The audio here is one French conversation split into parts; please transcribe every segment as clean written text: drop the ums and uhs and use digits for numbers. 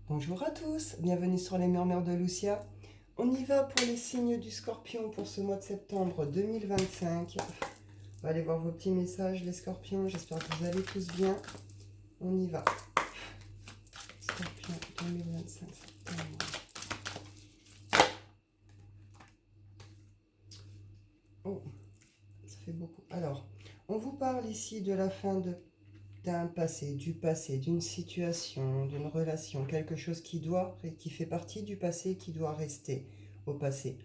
Bonjour à tous, bienvenue sur les Murmures de Lucia. On y va pour les signes du Scorpion pour ce mois de septembre 2025. On va aller voir vos petits messages les Scorpions, j'espère que vous allez tous bien. On y va. Scorpion 2025 septembre. Oh, ça fait beaucoup. Alors, on vous parle ici de la fin d'un passé, du passé, d'une situation, d'une relation, quelque chose qui fait partie du passé, qui doit rester au passé.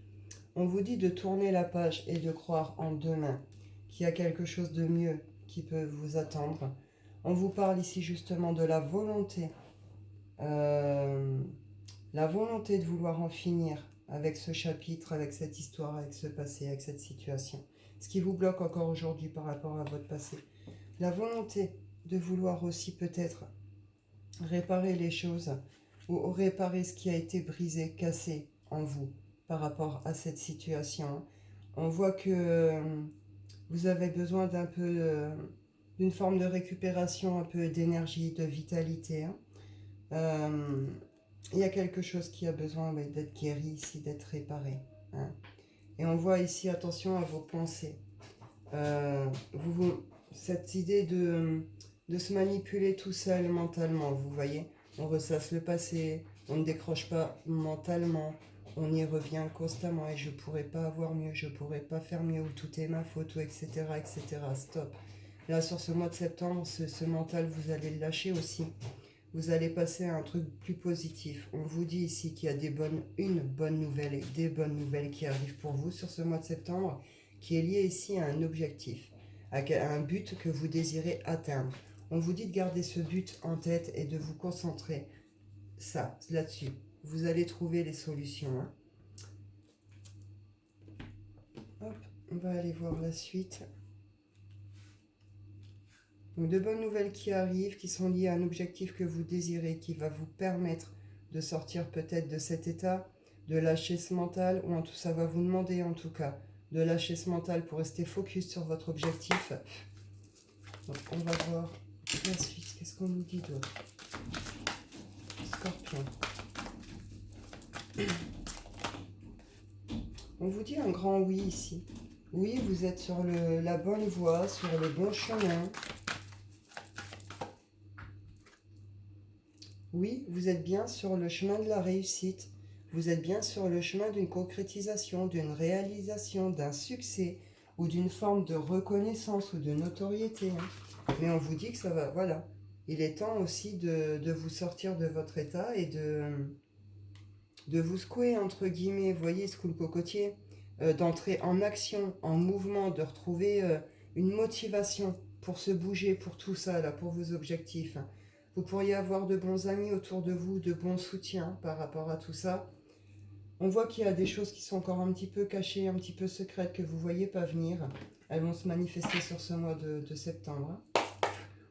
On vous dit de tourner la page et de croire en demain, qu'il y a quelque chose de mieux qui peut vous attendre. On vous parle ici justement de euh, la volonté de vouloir en finir avec ce chapitre, avec cette histoire, avec ce passé, avec cette situation. Ce qui vous bloque encore aujourd'hui par rapport à votre passé. La volonté de vouloir aussi peut-être réparer les choses ou réparer ce qui a été brisé, cassé en vous par rapport à cette situation. On voit que vous avez besoin d'une forme de récupération, un peu d'énergie, de vitalité. Hein. Euh, il y a quelque chose qui a besoin d'être guéri ici, d'être réparé. Hein. Et on voit ici, attention à vos pensées. Euh, cette idée de se manipuler tout seul mentalement, vous voyez, on ressasse le passé, on ne décroche pas mentalement, on y revient constamment et je pourrais pas avoir mieux, je pourrais pas faire mieux, ou tout est ma faute, ou etc., etc. Stop. Là, sur ce mois de septembre, ce mental, vous allez le lâcher aussi. Vous allez passer à un truc plus positif. On vous dit ici qu'il y a une bonne nouvelle et des bonnes nouvelles qui arrivent pour vous sur ce mois de septembre, qui est lié ici à un objectif, à un but que vous désirez atteindre. On vous dit de garder ce but en tête et de vous concentrer là-dessus. Vous allez trouver les solutions. Hein. Hop, on va aller voir la suite. Donc de bonnes nouvelles qui arrivent, qui sont liées à un objectif que vous désirez, qui va vous permettre de sortir peut-être de cet état, de lâcher ce mental, ou en tout ça va vous demander en tout cas de lâcher ce mental pour rester focus sur votre objectif. Donc on va voir la suite, qu'est-ce qu'on nous dit d'autre? Scorpion. On vous dit un grand oui ici. Oui, vous êtes sur la bonne voie, sur le bon chemin. Oui, vous êtes bien sur le chemin de la réussite. Vous êtes bien sur le chemin d'une concrétisation, d'une réalisation, d'un succès ou d'une forme de reconnaissance ou de notoriété. Hein. Mais on vous dit que ça va, voilà. Il est temps aussi de vous sortir de votre état et de vous secouer, entre guillemets, vous voyez, ce coup le cocotier, d'entrer en action, en mouvement, de retrouver une motivation pour se bouger, pour tout ça, là, pour vos objectifs. Vous pourriez avoir de bons amis autour de vous, de bons soutiens par rapport à tout ça. On voit qu'il y a des choses qui sont encore un petit peu cachées, un petit peu secrètes, que vous ne voyez pas venir. Elles vont se manifester sur ce mois de septembre.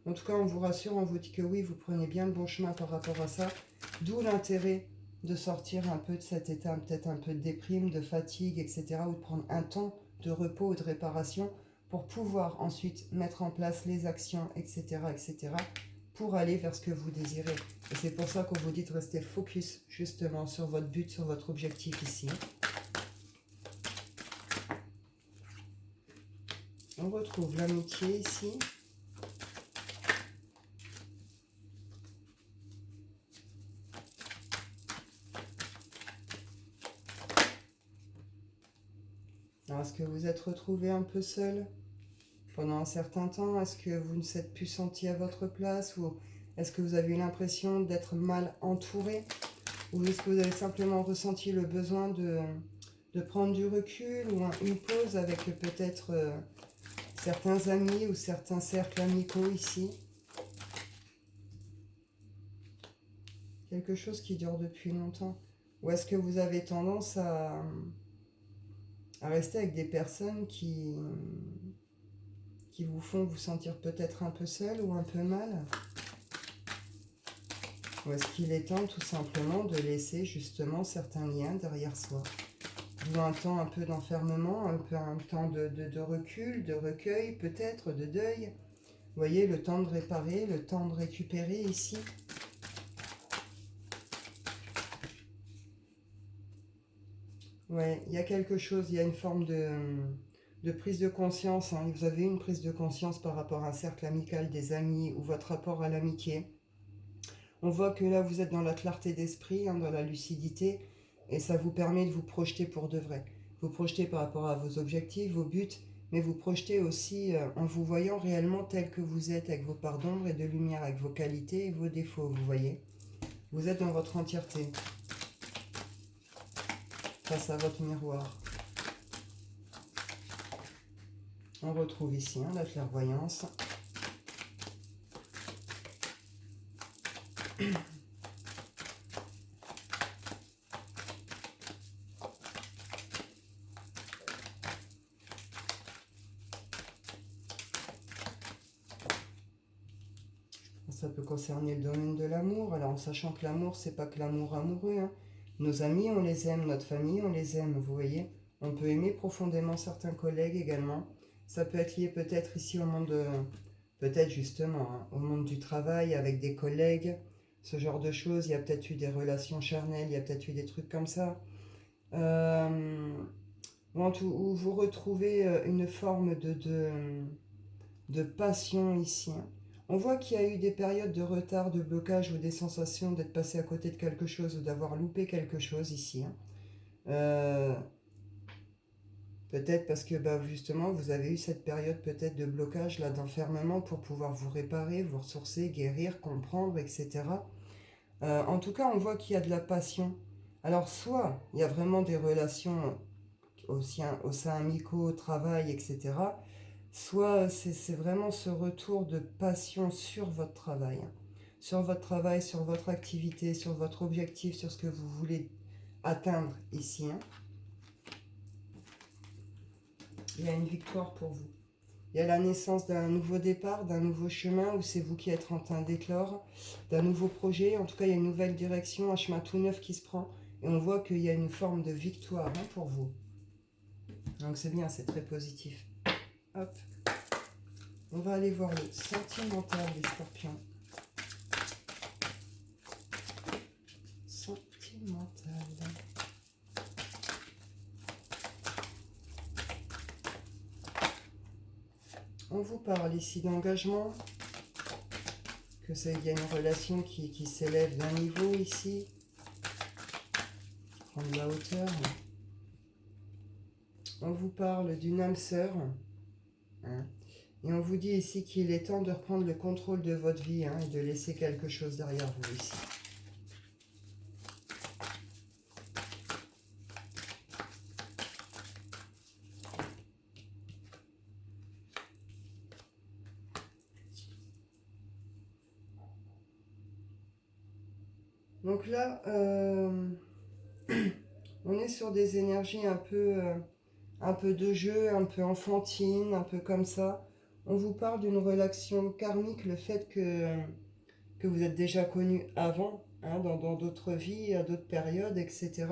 En tout cas, on vous rassure, on vous dit que oui, vous prenez bien le bon chemin par rapport à ça. D'où l'intérêt de sortir un peu de cet état, peut-être un peu de déprime, de fatigue, etc. Ou de prendre un temps de repos ou de réparation pour pouvoir ensuite mettre en place les actions, etc., etc., pour aller vers ce que vous désirez. Et c'est pour ça qu'on vous dit de rester focus justement sur votre but, sur votre objectif ici. On retrouve l'amitié ici. Alors, est-ce que vous êtes retrouvé un peu seul pendant un certain temps? Est-ce que vous ne vous êtes plus senti à votre place? Ou est-ce que vous avez eu l'impression d'être mal entouré? Ou est-ce que vous avez simplement ressenti le besoin de prendre du recul ou une pause avec peut-être certains amis ou certains cercles amicaux ici? Quelque chose qui dure depuis longtemps? Ou est-ce que vous avez tendance à rester avec des personnes qui vous font vous sentir peut-être un peu seul ou un peu mal? Ou est-ce qu'il est temps tout simplement de laisser justement certains liens derrière soi? Ou un temps un peu d'enfermement, un temps de recul, de recueil peut-être, de deuil. Vous voyez, le temps de réparer, le temps de récupérer ici. Ouais, il y a quelque chose, il y a une forme de prise de conscience, hein. Vous avez une prise de conscience par rapport à un cercle amical, des amis ou votre rapport à l'amitié. On voit que là, vous êtes dans la clarté d'esprit, hein, dans la lucidité, et ça vous permet de vous projeter pour de vrai. Vous projetez par rapport à vos objectifs, vos buts, mais vous projetez aussi en vous voyant réellement tel que vous êtes, avec vos parts d'ombre et de lumière, avec vos qualités et vos défauts, vous voyez. Vous êtes dans votre entièreté, face à votre miroir. On retrouve ici hein, la clairvoyance. Ça peut concerner le domaine de l'amour. Alors en sachant que l'amour, c'est pas que l'amour amoureux. Hein. Nos amis, on les aime. Notre famille, on les aime. Vous voyez. On peut aimer profondément certains collègues également. Ça peut être lié peut-être ici au monde, peut-être justement, hein, au monde du travail avec des collègues. Ce genre de choses. Il y a peut-être eu des relations charnelles. Il y a peut-être eu des trucs comme ça. Où vous retrouvez une forme de passion ici. Hein. On voit qu'il y a eu des périodes de retard, de blocage ou des sensations d'être passé à côté de quelque chose ou d'avoir loupé quelque chose ici. Hein. Peut-être parce que justement vous avez eu cette période peut-être de blocage, là, d'enfermement pour pouvoir vous réparer, vous ressourcer, guérir, comprendre, etc. En tout cas, on voit qu'il y a de la passion. Alors soit il y a vraiment des relations au sein amicaux, au travail, etc. Soit c'est vraiment ce retour de passion sur votre travail. Sur votre travail, sur votre activité, sur votre objectif, sur ce que vous voulez atteindre ici. Hein. Il y a une victoire pour vous. Il y a la naissance d'un nouveau départ, d'un nouveau chemin où c'est vous qui êtes en train d'éclore, d'un nouveau projet. En tout cas, il y a une nouvelle direction, un chemin tout neuf qui se prend. Et on voit qu'il y a une forme de victoire hein, pour vous. Donc c'est bien, c'est très positif. Hop. On va aller voir le sentimental des scorpions. Sentimental. On vous parle ici d'engagement, que il y a une relation qui s'élève d'un niveau ici, prendre de la hauteur. On vous parle d'une âme sœur, hein, et on vous dit ici qu'il est temps de reprendre le contrôle de votre vie hein, et de laisser quelque chose derrière vous ici. Donc là, on est sur des énergies un peu de jeu, un peu enfantine, un peu comme ça. On vous parle d'une relation karmique, le fait que vous êtes déjà connu avant, hein, dans d'autres vies, à d'autres périodes, etc.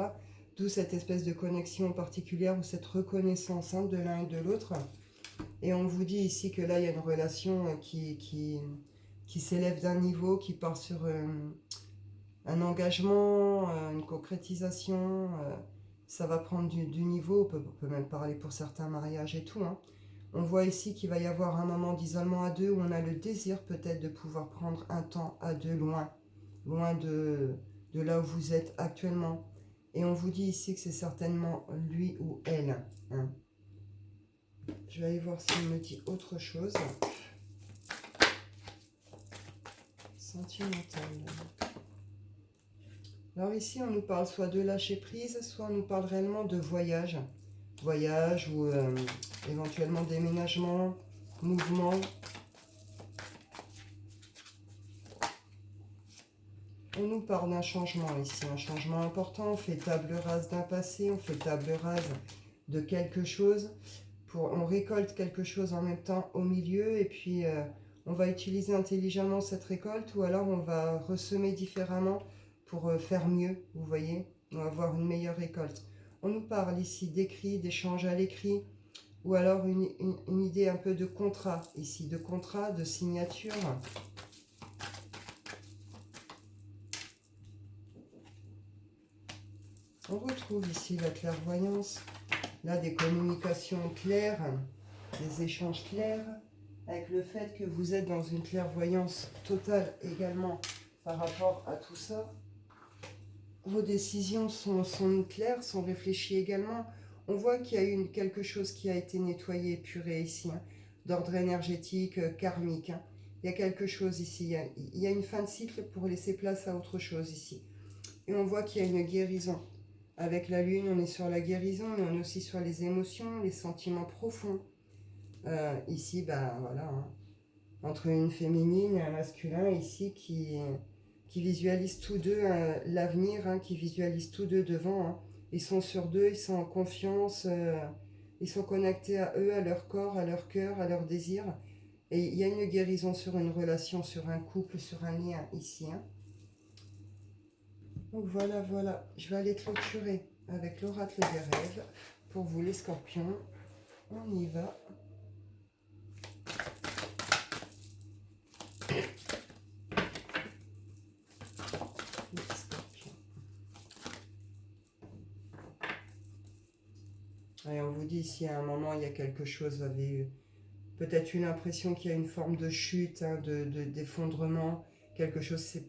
D'où cette espèce de connexion particulière ou cette reconnaissance hein, de l'un et de l'autre. Et on vous dit ici que là, il y a une relation qui s'élève d'un niveau, qui part sur un engagement, une concrétisation. Ça va prendre du niveau, on peut même parler pour certains mariages et tout. Hein. On voit ici qu'il va y avoir un moment d'isolement à deux où on a le désir peut-être de pouvoir prendre un temps à deux loin de là où vous êtes actuellement. Et on vous dit ici que c'est certainement lui ou elle. Hein. Je vais aller voir s'il me dit autre chose. Sentimental. Alors ici, on nous parle soit de lâcher prise, soit on nous parle réellement de voyage. Voyage ou éventuellement déménagement, mouvement. On nous parle d'un changement ici, un changement important. On fait table rase d'un passé, on fait table rase de quelque chose. On récolte quelque chose en même temps au milieu et puis on va utiliser intelligemment cette récolte ou alors on va ressemer différemment pour faire mieux, vous voyez. On va avoir une meilleure récolte. On nous parle ici d'écrit, d'échange à l'écrit ou alors une idée un peu de contrat ici, de contrat, de signature. On retrouve ici la clairvoyance, là des communications claires, des échanges clairs, avec le fait que vous êtes dans une clairvoyance totale également par rapport à tout ça. Vos décisions sont claires, sont réfléchies également. On voit qu'il y a eu quelque chose qui a été nettoyé, épuré ici, hein, d'ordre énergétique, karmique. Hein. Il y a quelque chose ici, il y a une fin de cycle pour laisser place à autre chose ici. Et on voit qu'il y a une guérison. Avec la lune, on est sur la guérison, mais on est aussi sur les émotions, les sentiments profonds. Ici, ben voilà, hein, entre une féminine et un masculin ici qui visualisent tous deux l'avenir, hein, qui visualisent tous deux devant. Hein. Ils sont sur deux, ils sont en confiance, ils sont connectés à eux, à leur corps, à leur cœur, à leurs désirs. Et il y a une guérison sur une relation, sur un couple, sur un lien ici. Hein. Donc voilà, voilà. Je vais aller clôturer avec l'oracle des rêves pour vous les scorpions. On y va. Les scorpions. Et on vous dit ici à un moment, il y a quelque chose, vous avez peut-être eu l'impression qu'il y a une forme de chute, hein, d'effondrement, quelque chose s'est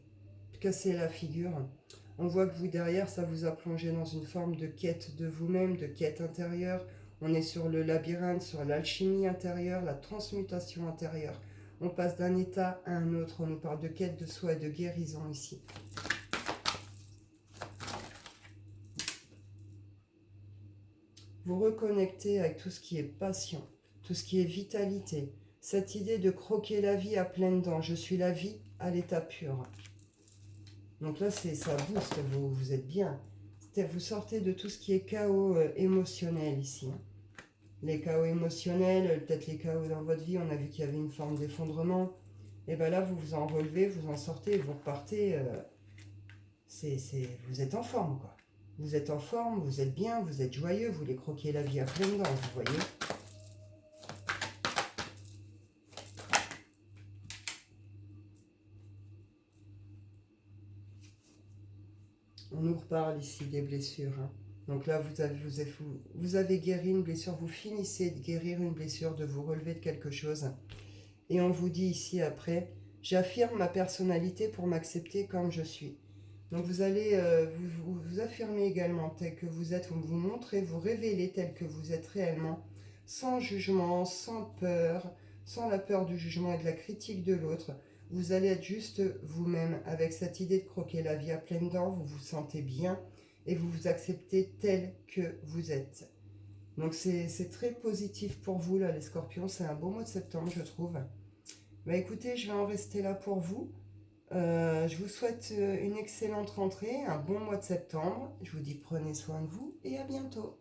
cassé la figure. On voit que vous derrière, ça vous a plongé dans une forme de quête de vous-même, de quête intérieure. On est sur le labyrinthe, sur l'alchimie intérieure, la transmutation intérieure. On passe d'un état à un autre, on nous parle de quête de soi et de guérison ici. Vous reconnectez avec tout ce qui est passion, tout ce qui est vitalité, cette idée de croquer la vie à pleines dents. Je suis la vie à l'état pur. Donc là, ça booste, vous êtes bien. Vous sortez de tout ce qui est chaos émotionnel ici. Les chaos émotionnels, peut-être les chaos dans votre vie, on a vu qu'il y avait une forme d'effondrement. Et bien là, vous vous en relevez, vous en sortez, vous repartez. Vous êtes en forme, quoi. Vous êtes en forme, vous êtes bien, vous êtes joyeux, vous voulez croquer la vie à pleines dents, vous voyez. On nous reparle ici des blessures. Hein. Donc là, vous avez guéri une blessure, vous finissez de guérir une blessure, de vous relever de quelque chose. Et on vous dit ici après, j'affirme ma personnalité pour m'accepter comme je suis. Donc vous allez vous affirmer également tel que vous êtes, vous montrez, vous révélez tel que vous êtes réellement, sans jugement, sans peur, sans la peur du jugement et de la critique de l'autre. Vous allez être juste vous-même avec cette idée de croquer la vie à pleines dents, vous vous sentez bien et vous vous acceptez tel que vous êtes. Donc c'est très positif pour vous là les scorpions, c'est un beau mois de septembre je trouve. Bah écoutez, je vais en rester là pour vous. Je vous souhaite une excellente rentrée, un bon mois de septembre. Je vous dis prenez soin de vous et à bientôt.